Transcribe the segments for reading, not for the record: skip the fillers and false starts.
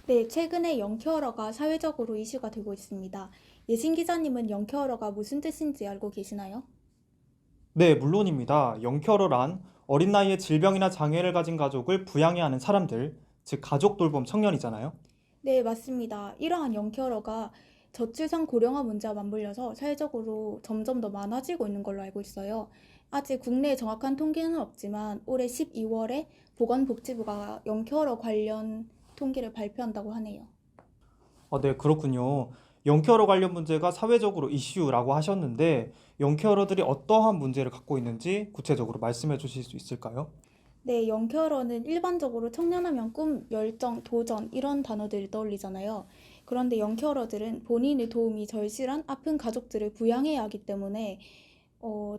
네, 최근에 영케어러가 사회적으로 이슈가 되고 있습니다. 예신 기자님은 영케어러가 무슨 뜻인지 알고 계시나요? 네, 물론입니다. 영케어러란 어린 나이에 질병이나 장애를 가진 가족을 부양해야 하는 사람들, 즉 가족 돌봄 청년이잖아요. 네, 맞습니다. 이러한 영케어러가 저출산 고령화 문제와 맞물려서 사회적으로 점점 더 많아지고 있는 걸로 알고 있어요. 아직 국내에 정확한 통계는 없지만 올해 12월에 보건복지부가 영케어러 관련 통계를 발표한다고 하네요. 네, 그렇군요. 영케어러 관련 문제가 사회적으로 이슈라고 하셨는데, 영케어러들이 어떠한 문제를 갖고 있는지 구체적으로 말씀해 주실 수 있을까요? 네, 영케어러는 일반적으로 청년하면 꿈, 열정, 도전 이런 단어들을 떠올리잖아요. 그런데 영케어러들은 본인의 도움이 절실한 아픈 가족들을 부양해야 하기 때문에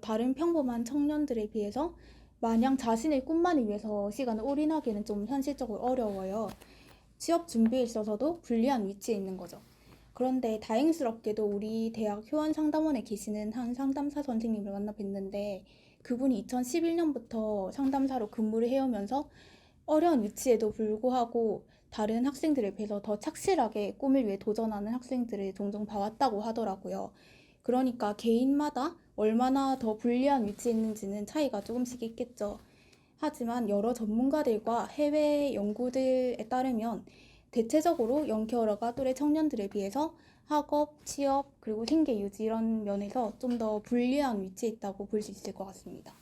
다른 평범한 청년들에 비해서 마냥 자신의 꿈만을 위해서 시간을 올인하기는 좀 현실적으로 어려워요. 취업 준비에 있어서도 불리한 위치에 있는 거죠. 그런데 다행스럽게도 우리 대학 효원 상담원에 계시는 한 상담사 선생님을 만나 뵀는데 그분이 2011년부터 상담사로 근무를 해오면서 어려운 위치에도 불구하고 다른 학생들에 비해서 더 착실하게 꿈을 위해 도전하는 학생들을 종종 봐왔다고 하더라고요. 그러니까 개인마다 얼마나 더 불리한 위치에 있는지는 차이가 조금씩 있겠죠. 하지만 여러 전문가들과 해외 연구들에 따르면 대체적으로 영케어러가 또래 청년들에 비해서 학업, 취업, 그리고 생계 유지 이런 면에서 좀 더 불리한 위치에 있다고 볼 수 있을 것 같습니다.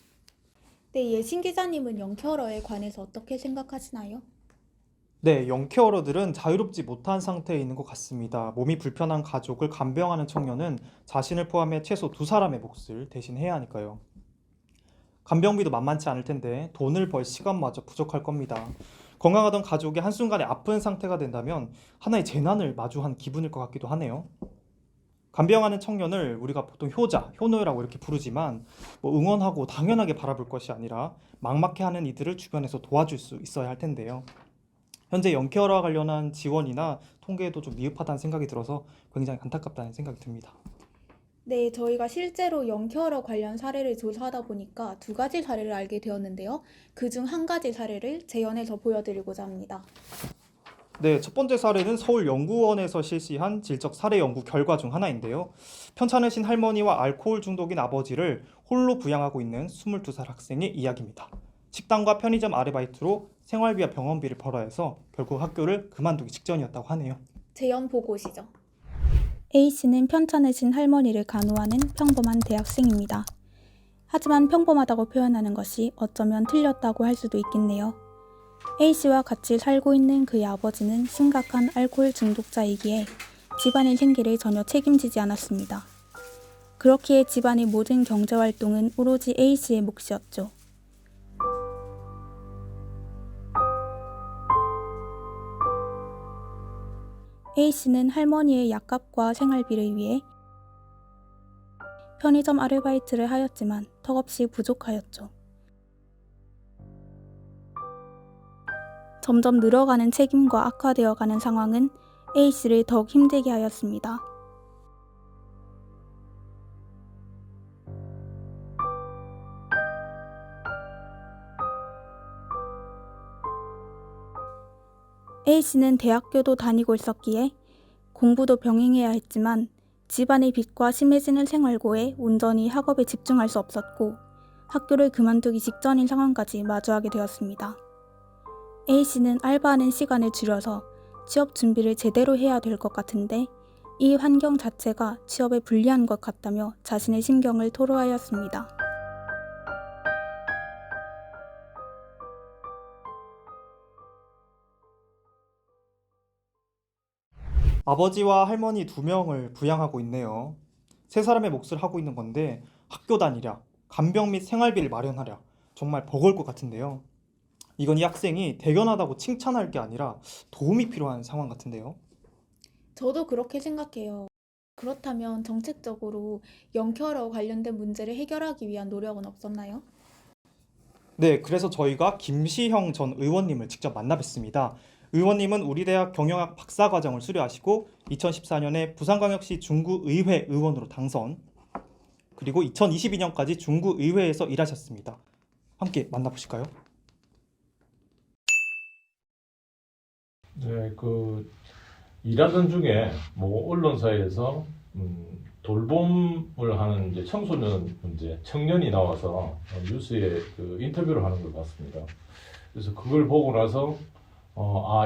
네, 예신 기자님은 영케어러에 관해서 어떻게 생각하시나요? 네, 영케어러들은 자유롭지 못한 상태에 있는 것 같습니다. 몸이 불편한 가족을 간병하는 청년은 자신을 포함해 최소 두 사람의 몫을 대신해야 하니까요. 간병비도 만만치 않을 텐데 돈을 벌 시간마저 부족할 겁니다. 건강하던 가족이 한순간에 아픈 상태가 된다면 하나의 재난을 마주한 기분일 것 같기도 하네요. 간병하는 청년을 우리가 보통 효자, 효노라고 이렇게 부르지만 뭐 응원하고 당연하게 바라볼 것이 아니라 막막해하는 이들을 주변에서 도와줄 수 있어야 할 텐데요. 현재 영케어와 관련한 지원이나 통계도 좀 미흡하다는 생각이 들어서 굉장히 안타깝다는 생각이 듭니다. 네, 저희가 실제로 영케어러 관련 사례를 조사하다 보니까 두 가지 사례를 알게 되었는데요. 그중 한 가지 사례를 재연해서 보여드리고자 합니다. 네, 첫 번째 사례는 서울연구원에서 실시한 질적 사례 연구 결과 중 하나인데요. 편찮으신 할머니와 알코올 중독인 아버지를 홀로 부양하고 있는 22살 학생의 이야기입니다. 식당과 편의점 아르바이트로 생활비와 병원비를 벌어야 해서 결국 학교를 그만두기 직전이었다고 하네요. 재연 보고시죠. A씨는 편찮으신 할머니를 간호하는 평범한 대학생입니다. 하지만 평범하다고 표현하는 것이 어쩌면 틀렸다고 할 수도 있겠네요. A씨와 같이 살고 있는 그의 아버지는 심각한 알코올 중독자이기에 집안의 생계를 전혀 책임지지 않았습니다. 그렇기에 집안의 모든 경제활동은 오로지 A씨의 몫이었죠. A씨는 할머니의 약값과 생활비를 위해 편의점 아르바이트를 하였지만 턱없이 부족하였죠. 점점 늘어가는 책임과 악화되어가는 상황은 A씨를 더욱 힘들게 하였습니다. A씨는 대학교도 다니고 있었기에 공부도 병행해야 했지만 집안의 빚과 심해지는 생활고에 온전히 학업에 집중할 수 없었고 학교를 그만두기 직전인 상황까지 마주하게 되었습니다. A씨는 알바하는 시간을 줄여서 취업 준비를 제대로 해야 될 것 같은데 이 환경 자체가 취업에 불리한 것 같다며 자신의 심경을 토로하였습니다. 아버지와 할머니 두 명을 부양하고 있네요. 세 사람의 몫을 하고 있는 건데 학교 다니랴, 간병 및 생활비를 마련하랴 정말 버거울 것 같은데요. 이건 이 학생이 대견하다고 칭찬할 게 아니라 도움이 필요한 상황 같은데요. 저도 그렇게 생각해요. 그렇다면 정책적으로 영케어러 관련된 문제를 해결하기 위한 노력은 없었나요? 네, 그래서 저희가 김시형 전 의원님을 직접 만나 뵀습니다. 의원님은 우리 대학 경영학 박사과정을 수료하시고 2014년에 부산광역시 중구의회 의원으로 당선, 그리고 2022년까지 중구의회에서 일하셨습니다. 함께 만나보실까요? 네, 일하던 중에 뭐 언론사에서 돌봄을 하는 이제 청소년 문제, 청년이 나와서 뉴스에 인터뷰를 하는 걸 봤습니다. 그래서 그걸 보고 나서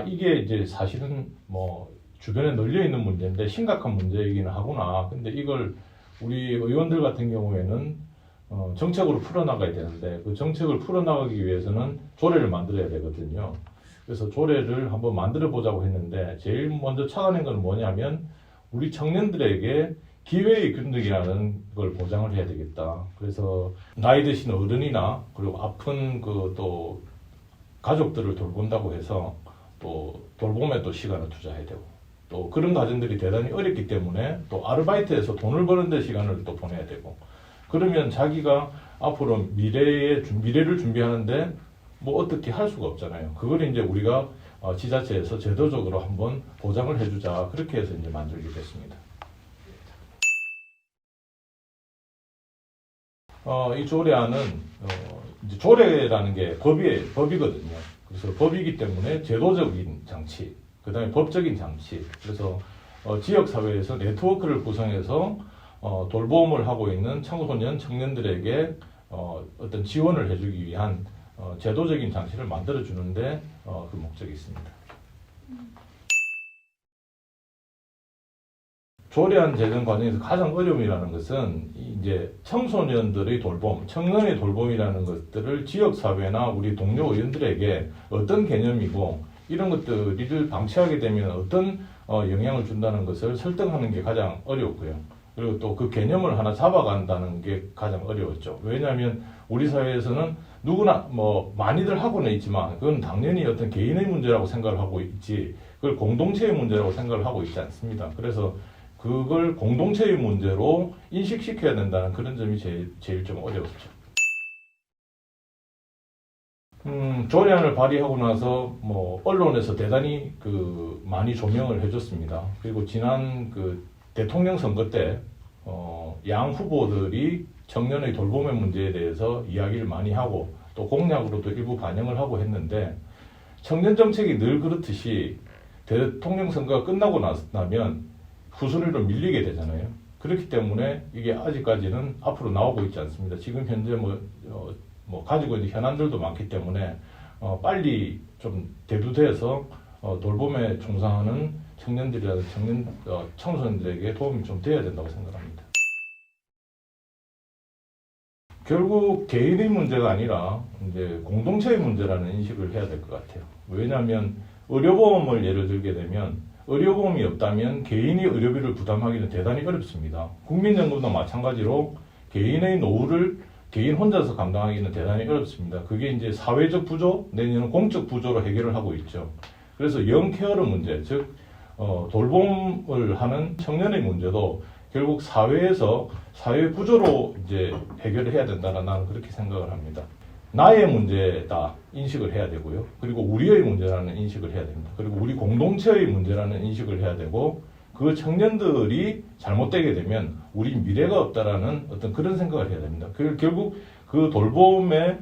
이게 이제 사실은 뭐 주변에 널려 있는 문제인데 심각한 문제이기는 하구나. 근데 이걸 우리 의원들 같은 경우에는 정책으로 풀어나가야 되는데 그 정책을 풀어나가기 위해서는 조례를 만들어야 되거든요. 그래서 조례를 한번 만들어 보자고 했는데 제일 먼저 찾아낸 건 뭐냐면 우리 청년들에게 기회의 균등이라는 걸 보장을 해야 되겠다. 그래서 나이 드신 어른이나 그리고 아픈 또 가족들을 돌본다고 해서 또 돌봄에 또 시간을 투자해야 되고 또 그런 가정들이 대단히 어렵기 때문에 또 아르바이트해서 돈을 버는 데 시간을 또 보내야 되고 그러면 자기가 앞으로 미래를 준비하는데 뭐 어떻게 할 수가 없잖아요. 그걸 이제 우리가 지자체에서 제도적으로 한번 보장을 해주자 그렇게 해서 이제 만들게 됐습니다. 이 조례안은 이제 조례라는 게 법이거든요. 그래서 법이기 때문에 제도적인 장치, 그다음에 법적인 장치. 그래서 지역 사회에서 네트워크를 구성해서 돌봄을 하고 있는 청소년 청년들에게 어떤 지원을 해주기 위한 제도적인 장치를 만들어 주는데 그 목적이 있습니다. 조례안 제정 과정에서 가장 어려움이라는 것은 이제 청소년들의 돌봄, 청년의 돌봄이라는 것들을 지역사회나 우리 동료 의원들에게 어떤 개념이고 이런 것들을 방치하게 되면 어떤 영향을 준다는 것을 설득하는 게 가장 어렵고요. 그리고 또 그 개념을 하나 잡아간다는 게 가장 어려웠죠. 왜냐하면 우리 사회에서는 누구나 뭐 많이들 하고는 있지만 그건 당연히 어떤 개인의 문제라고 생각을 하고 있지 그걸 공동체의 문제라고 생각을 하고 있지 않습니다. 그래서 그걸 공동체의 문제로 인식시켜야 된다는 그런 점이 제일 좀 어려웠죠. 조례안을 발의하고 나서 뭐 언론에서 대단히 많이 조명을 해줬습니다. 그리고 지난 대통령 선거 때 양 후보들이 청년의 돌봄의 문제에 대해서 이야기를 많이 하고 또 공약으로도 일부 반영을 하고 했는데 청년 정책이 늘 그렇듯이 대통령 선거가 끝나고 나면 후순위로 밀리게 되잖아요. 그렇기 때문에 이게 아직까지는 앞으로 나오고 있지 않습니다. 지금 현재 가지고 있는 현안들도 많기 때문에 빨리 좀 대두돼서 돌봄에 종사하는 청년들이라든지 청소년들에게 도움이 좀 돼야 된다고 생각합니다. 결국 개인의 문제가 아니라 이제 공동체의 문제라는 인식을 해야 될 것 같아요. 왜냐하면 의료보험을 예를 들게 되면 의료보험이 없다면 개인이 의료비를 부담하기는 대단히 어렵습니다. 국민연금도 마찬가지로 개인의 노후를 개인 혼자서 감당하기는 대단히 어렵습니다. 그게 이제 사회적 부조 내지는 공적 부조로 해결을 하고 있죠. 그래서 영케어러 문제, 즉 돌봄을 하는 청년의 문제도 결국 사회에서 사회 구조로 이제 해결을 해야 된다는 나는 그렇게 생각을 합니다. 나의 문제다 인식을 해야 되고요. 그리고 우리의 문제라는 인식을 해야 됩니다. 그리고 우리 공동체의 문제라는 인식을 해야 되고 그 청년들이 잘못되게 되면 우리 미래가 없다라는 어떤 그런 생각을 해야 됩니다. 결국 그 돌봄에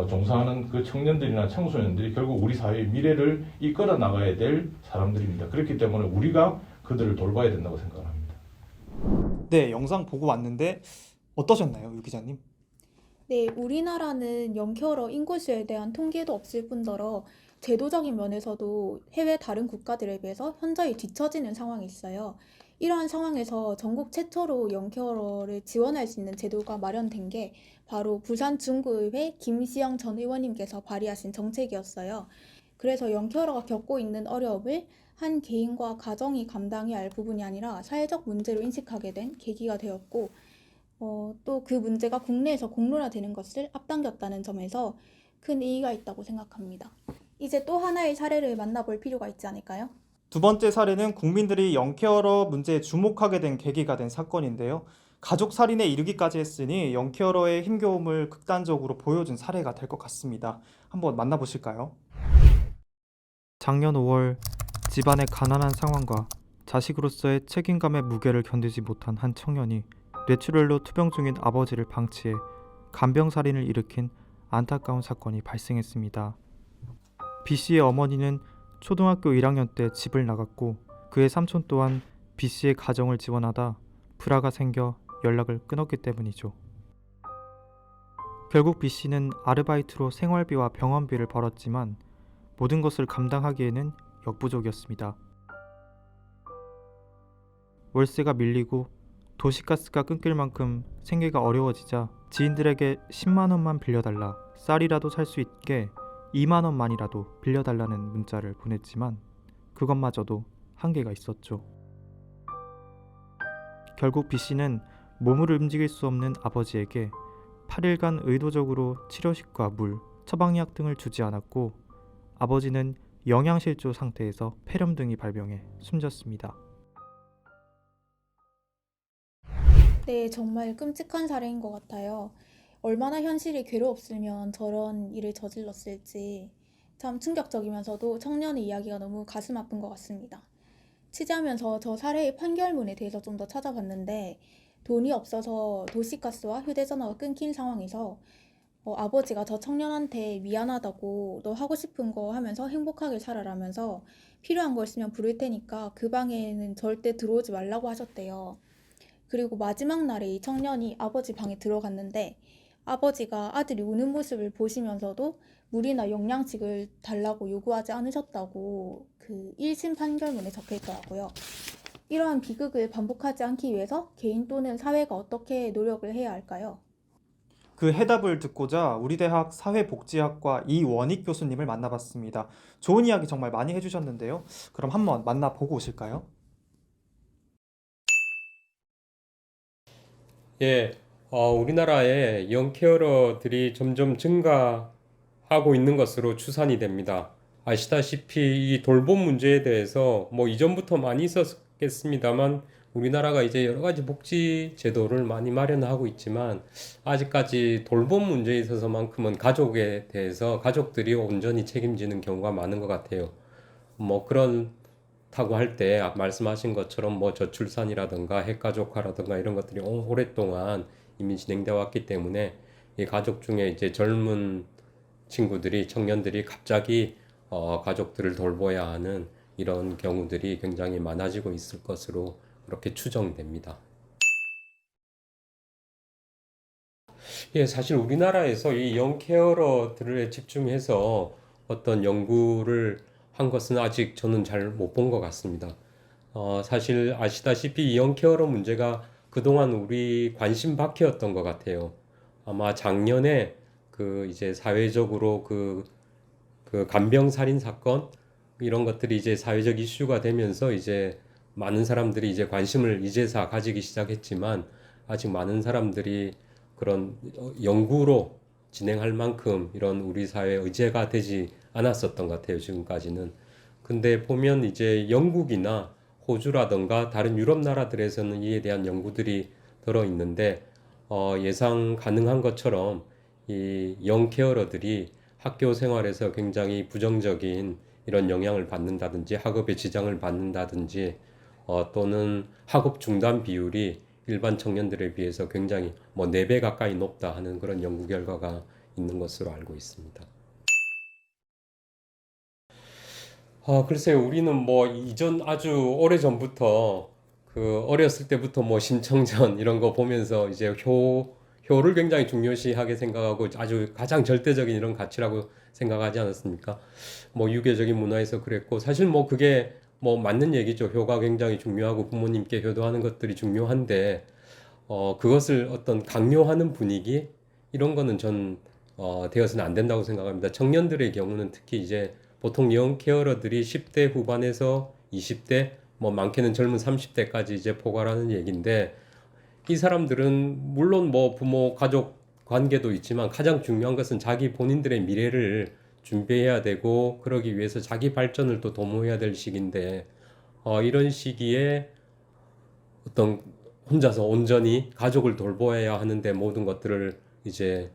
종사하는 그 청년들이나 청소년들이 결국 우리 사회의 미래를 이끌어 나가야 될 사람들입니다. 그렇기 때문에 우리가 그들을 돌봐야 된다고 생각을 합니다. 네, 영상 보고 왔는데 어떠셨나요, 유 기자님? 네, 우리나라는 영케어러 인구수에 대한 통계도 없을 뿐더러 제도적인 면에서도 해외 다른 국가들에 비해서 현저히 뒤처지는 상황이 있어요. 이러한 상황에서 전국 최초로 영케어러를 지원할 수 있는 제도가 마련된 게 바로 부산 중구의회 김시영 전 의원님께서 발의하신 정책이었어요. 그래서 영케어러가 겪고 있는 어려움을 한 개인과 가정이 감당해야 할 부분이 아니라 사회적 문제로 인식하게 된 계기가 되었고, 또 그 문제가 국내에서 공론화되는 것을 앞당겼다는 점에서 큰 의의가 있다고 생각합니다. 이제 또 하나의 사례를 만나볼 필요가 있지 않을까요? 두 번째 사례는 국민들이 영케어러 문제에 주목하게 된 계기가 된 사건인데요. 가족 살인에 이르기까지 했으니 영케어러의 힘겨움을 극단적으로 보여준 사례가 될 것 같습니다. 한번 만나보실까요? 작년 5월 집안의 가난한 상황과 자식으로서의 책임감의 무게를 견디지 못한 한 청년이 뇌출혈로 투병 중인 아버지를 방치해 간병살인을 일으킨 안타까운 사건이 발생했습니다. B 씨의 어머니는 초등학교 1학년 때 집을 나갔고 그의 삼촌 또한 B씨의 가정을 지원하다 불화가 생겨 연락을 끊었기 때문이죠. 결국 B씨는 아르바이트로 생활비와 병원비를 벌었지만 모든 것을 감당하기에는 역부족이었습니다. 월세가 밀리고 도시가스가 끊길 만큼 생계가 어려워지자 지인들에게 10만 원만 빌려달라, 쌀이라도 살 수 있게 2만 원만이라도 빌려달라는 문자를 보냈지만 그것마저도 한계가 있었죠. 결국 B씨는 몸을 움직일 수 없는 아버지에게 8일간 의도적으로 치료식과 물, 처방약 등을 주지 않았고 아버지는 영양실조 상태에서 폐렴 등이 발병해 숨졌습니다. 네, 정말 끔찍한 사례인 것 같아요. 얼마나 현실이 괴로웠으면 저런 일을 저질렀을지 참 충격적이면서도 청년의 이야기가 너무 가슴 아픈 것 같습니다. 취재하면서 저 사례의 판결문에 대해서 좀 더 찾아봤는데 돈이 없어서 도시가스와 휴대전화가 끊긴 상황에서 아버지가 저 청년한테 미안하다고 너 하고 싶은 거 하면서 행복하게 살아라면서 필요한 거 있으면 부를 테니까 그 방에는 절대 들어오지 말라고 하셨대요. 그리고 마지막 날에 이 청년이 아버지 방에 들어갔는데 아버지가 아들이 우는 모습을 보시면서도 물이나 영양식을 달라고 요구하지 않으셨다고 그 1심 판결문에 적혀 있더라고요. 이러한 비극을 반복하지 않기 위해서 개인 또는 사회가 어떻게 노력을 해야 할까요? 그 해답을 듣고자 우리 대학 사회복지학과 이원익 교수님을 만나봤습니다. 좋은 이야기 정말 많이 해주셨는데요. 그럼 한번 만나보고 오실까요? 예, 우리나라에 영케어러들이 점점 증가하고 있는 것으로 추산이 됩니다. 아시다시피 이 돌봄 문제에 대해서 뭐 이전부터 많이 있었겠습니다만 우리나라가 이제 여러 가지 복지 제도를 많이 마련하고 있지만 아직까지 돌봄 문제에 있어서만큼은 가족에 대해서 가족들이 온전히 책임지는 경우가 많은 것 같아요. 뭐 그렇다고 할 때 말씀하신 것처럼 뭐 저출산이라든가 핵가족화라든가 이런 것들이 오랫동안 이미 진행되어 왔기 때문에 이 가족 중에 이제 젊은 친구들이 청년들이 갑자기 가족들을 돌봐야 하는 이런 경우들이 굉장히 많아지고 있을 것으로 그렇게 추정됩니다. 예, 사실 우리나라에서 이 영케어러들에 집중해서 어떤 연구를 한 것은 아직 저는 잘 못 본 것 같습니다. 사실 아시다시피 이 영케어러 문제가 그동안 우리 관심 밖이었던 것 같아요. 아마 작년에 그 이제 사회적으로 그 간병 살인 사건 이런 것들이 이제 사회적 이슈가 되면서 이제 많은 사람들이 이제 관심을 이제서 가지기 시작했지만 아직 많은 사람들이 그런 연구로 진행할 만큼 이런 우리 사회의 의제가 되지 않았었던 것 같아요, 지금까지는. 근데 보면 이제 영국이나 호주라든가 다른 유럽 나라들에서는 이에 대한 연구들이 들어 있는데 예상 가능한 것처럼 이 영케어러들이 학교 생활에서 굉장히 부정적인 이런 영향을 받는다든지 학업에 지장을 받는다든지 또는 학업 중단 비율이 일반 청년들에 비해서 굉장히 뭐 4배 가까이 높다 하는 그런 연구 결과가 있는 것으로 알고 있습니다. 글쎄요, 우리는 뭐 이전 아주 오래 전부터 그 어렸을 때부터 뭐 심청전 이런 거 보면서 이제 효를 굉장히 중요시하게 생각하고 아주 가장 절대적인 이런 가치라고 생각하지 않았습니까? 뭐 유교적인 문화에서 그랬고 사실 뭐 그게 뭐 맞는 얘기죠. 효가 굉장히 중요하고 부모님께 효도하는 것들이 중요한데 그것을 어떤 강요하는 분위기 이런 거는 전 되어서는 안 된다고 생각합니다. 청년들의 경우는 특히 이제 보통 영케어러들이 10대 후반에서 20대 뭐 많게는 젊은 30대까지 이제 포괄하는 얘기인데 이 사람들은 물론 뭐 부모 가족 관계도 있지만 가장 중요한 것은 자기 본인들의 미래를 준비해야 되고 그러기 위해서 자기 발전을 또 도모해야 될 시기인데 이런 시기에 어떤 혼자서 온전히 가족을 돌보아야 하는데 모든 것들을 이제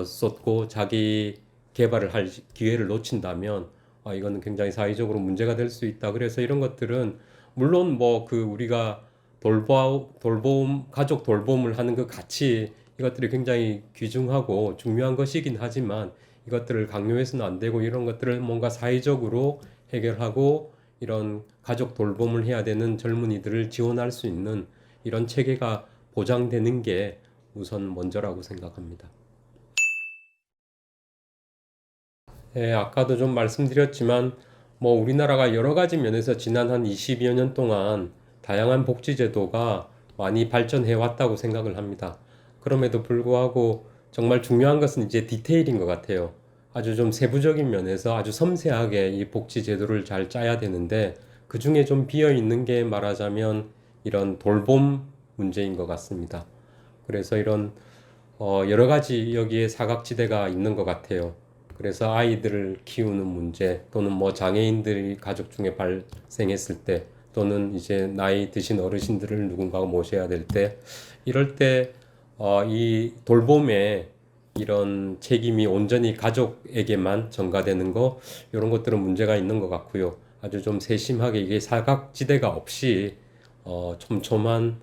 쏟고 자기 개발을 할 기회를 놓친다면 이거는 굉장히 사회적으로 문제가 될 수 있다. 그래서 이런 것들은 물론 뭐 그 우리가 돌봄 가족 돌봄을 하는 그 가치 이것들이 굉장히 귀중하고 중요한 것이긴 하지만 이것들을 강요해서는 안 되고 이런 것들을 뭔가 사회적으로 해결하고 이런 가족 돌봄을 해야 되는 젊은이들을 지원할 수 있는 이런 체계가 보장되는 게 우선 먼저라고 생각합니다. 예, 아까도 좀 말씀드렸지만 뭐 우리나라가 여러 가지 면에서 지난 한 20여 년 동안 다양한 복지 제도가 많이 발전해 왔다고 생각을 합니다. 그럼에도 불구하고 정말 중요한 것은 이제 디테일인 것 같아요. 아주 좀 세부적인 면에서 아주 섬세하게 이 복지 제도를 잘 짜야 되는데 그 중에 좀 비어 있는 게 말하자면 이런 돌봄 문제인 것 같습니다. 그래서 이런 여러 가지 여기에 사각지대가 있는 것 같아요. 그래서 아이들을 키우는 문제 또는 뭐 장애인들이 가족 중에 발생했을 때 또는 이제 나이 드신 어르신들을 누군가가 모셔야 될 때 이럴 때 이 돌봄에 이런 책임이 온전히 가족에게만 전가되는 거 이런 것들은 문제가 있는 것 같고요. 아주 좀 세심하게 이게 사각지대가 없이 촘촘한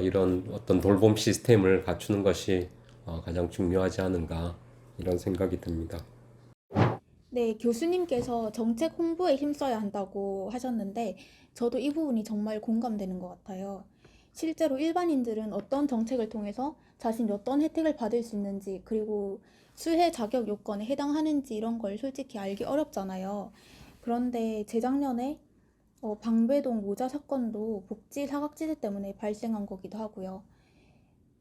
이런 어떤 돌봄 시스템을 갖추는 것이 가장 중요하지 않은가 이런 생각이 듭니다. 네, 교수님께서 정책 홍보에 힘써야 한다고 하셨는데, 저도 이 부분이 정말 공감되는 것 같아요. 실제로 일반인들은 어떤 정책을 통해서 자신이 어떤 혜택을 받을 수 있는지, 그리고 수혜 자격 요건에 해당하는지 이런 걸 솔직히 알기 어렵잖아요. 그런데 재작년에 방배동 모자 사건도 복지 사각지대 때문에 발생한 거기도 하고요.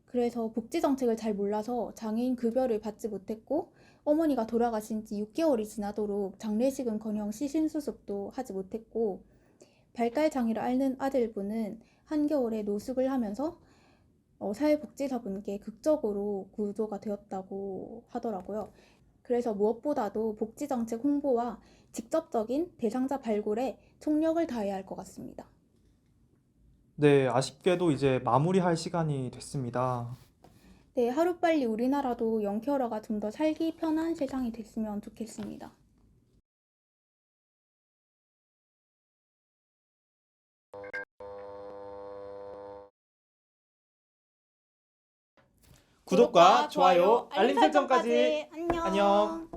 그래서 복지 정책을 잘 몰라서 장애인 급여를 받지 못했고 어머니가 돌아가신 지 6개월이 지나도록 장례식은커녕 시신수습도 하지 못했고 발달 장애를 앓는 아들분은 한겨울에 노숙을 하면서 사회복지사분께 극적으로 구조가 되었다고 하더라고요. 그래서 무엇보다도 복지정책 홍보와 직접적인 대상자 발굴에 총력을 다해야 할 것 같습니다. 네, 아쉽게도 이제 마무리할 시간이 됐습니다. 네, 하루빨리 우리나라도 영케어러가 좀 더 살기 편한 세상이 됐으면 좋겠습니다. 구독과 좋아요, 알림 설정까지. 안녕. 안녕.